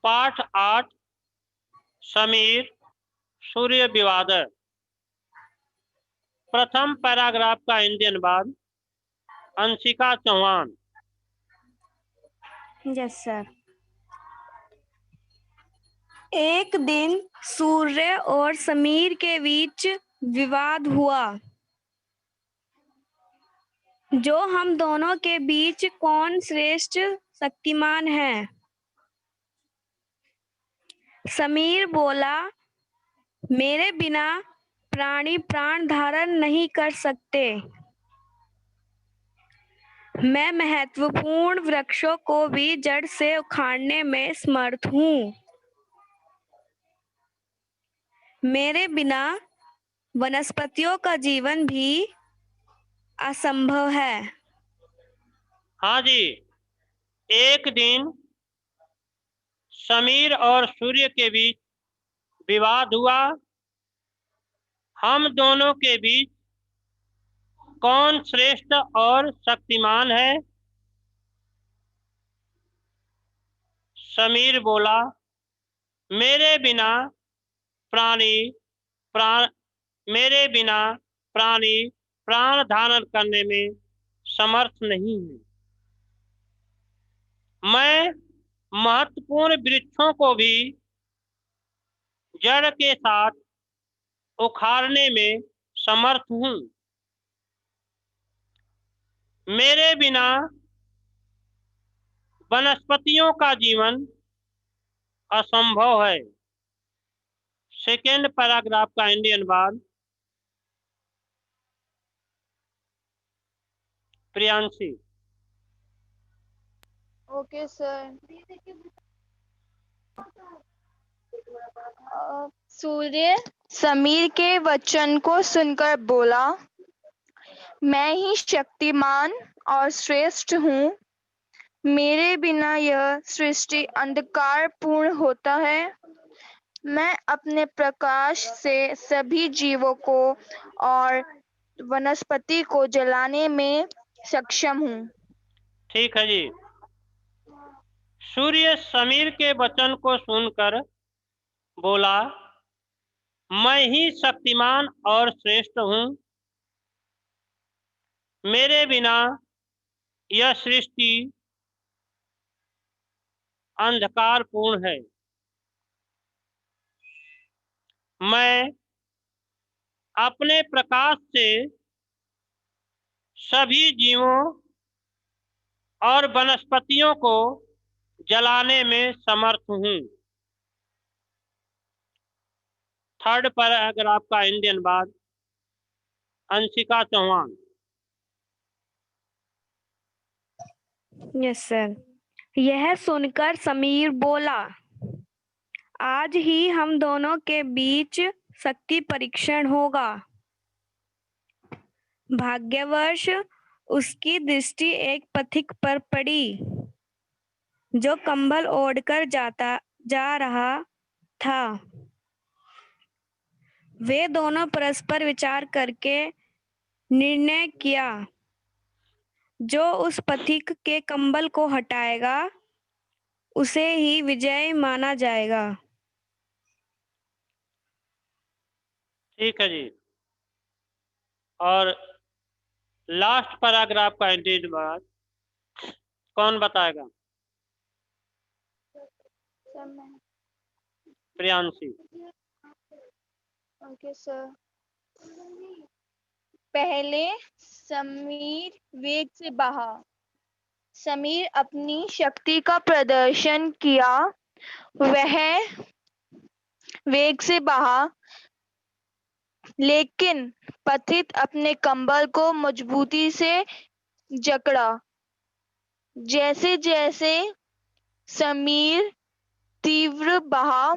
पाठ 8 समीर सूर्य विवाद। प्रथम पैराग्राफ का हिंदी अनुवाद अंशिका चौहान। Yes sir. एक दिन सूर्य और समीर के बीच विवाद हुआ। जो हम दोनों के बीच कौन श्रेष्ठ शक्तिमान है? समीर बोला, मेरे बिना प्राणी प्राण धारण नहीं कर सकते। मैं महत्वपूर्ण वृक्षों को भी जड़ से उखाड़ने में समर्थ हूँ। मेरे बिना वनस्पतियों का जीवन भी असंभव है। हाँ जी, एक दिन समीर और सूर्य के बीच विवाद हुआ। हम दोनों के बीच कौन श्रेष्ठ और शक्तिमान है? समीर बोला, मेरे बिना प्राणी प्राण मेरे बिना प्राणी प्राण धारण करने में समर्थ नहीं है। मैं महत्वपूर्ण वृक्षों को भी जड़ के साथ उखाड़ने में समर्थ हूँ। मेरे बिना वनस्पतियों का जीवन असंभव है। सेकेंड पैराग्राफ का हिंदी अनुवाद प्रियांशी। Okay sir. सूर्य समीर के वचन को सुनकर बोला, मैं ही शक्तिमान और श्रेष्ठ हूँ। मेरे बिना यह सृष्टि अंधकार पूर्ण होता है। मैं अपने प्रकाश से सभी जीवों को और वनस्पति को जलाने में सक्षम हूँ। ठीक है जी। सूर्य समीर के वचन को सुनकर बोला, मैं ही शक्तिमान और श्रेष्ठ हूँ। मेरे बिना यह सृष्टि अंधकार पूर्ण है। मैं अपने प्रकाश से सभी जीवों और वनस्पतियों को जलाने में समर्थ हूँ। थर्ड पैराग्राफ का हिंदी अनुवाद अंशिका चौहान। Yes sir. यह सुनकर समीर बोला, आज ही हम दोनों के बीच शक्ति परीक्षण होगा। भाग्यवश उसकी दृष्टि एक पथिक पर पड़ी जो कंबल ओढ़कर जा रहा था। वे दोनों परस्पर विचार करके निर्णय किया, जो उस पथिक के कंबल को हटाएगा उसे ही विजय माना जाएगा। ठीक है जी। और लास्ट पैराग्राफ का हिंदी अनुवाद कौन बताएगा? प्रियांशी। Okay sir. पहले समीर वेग से बहा। समीर अपनी शक्ति का प्रदर्शन किया। वह वेग से बहा, लेकिन पथिक अपने कंबल को मजबूती से जकड़ा। जैसे जैसे समीर तीव्र बहा,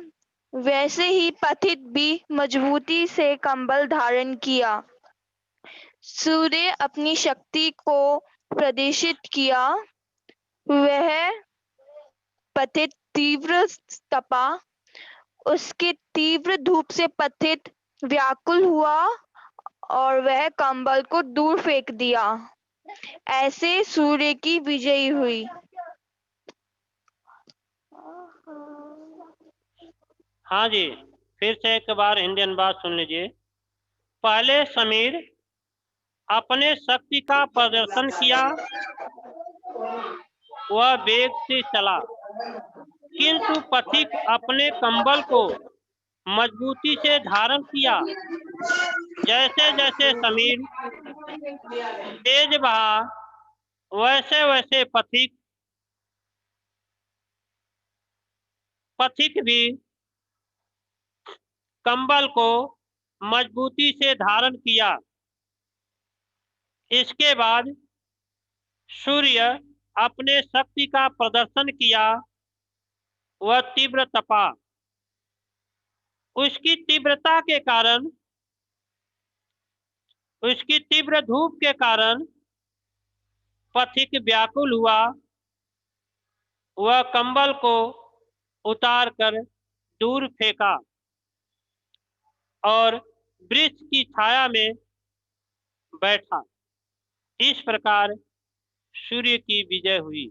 वैसे ही पथिक भी मजबूती से कंबल धारण किया। सूर्य अपनी शक्ति को प्रदर्शित किया। वह पथिक तीव्र तपा। उसके तीव्र धूप से पथिक व्याकुल हुआ और वह कंबल को दूर फेंक दिया। ऐसे सूर्य की विजय हुई। हाँ जी, फिर से एक बार हिंदी अनुवाद सुन लीजिए। पहले समीर अपने शक्ति का प्रदर्शन किया, वह वेग से चला, किंतु पथिक अपने कंबल को मजबूती से धारण किया। जैसे जैसे समीर तेज बहा, वैसे वैसे पथिक भी कंबल को मजबूती से धारण किया। इसके बाद सूर्य अपने शक्ति का प्रदर्शन किया, वह तीव्र तपा। उसकी तीव्रता के कारण, उसकी तीव्र धूप के कारण पथिक व्याकुल हुआ। वह कंबल को उतार कर दूर फेंका और वृक्ष की छाया में बैठा। इस प्रकार सूर्य की विजय हुई।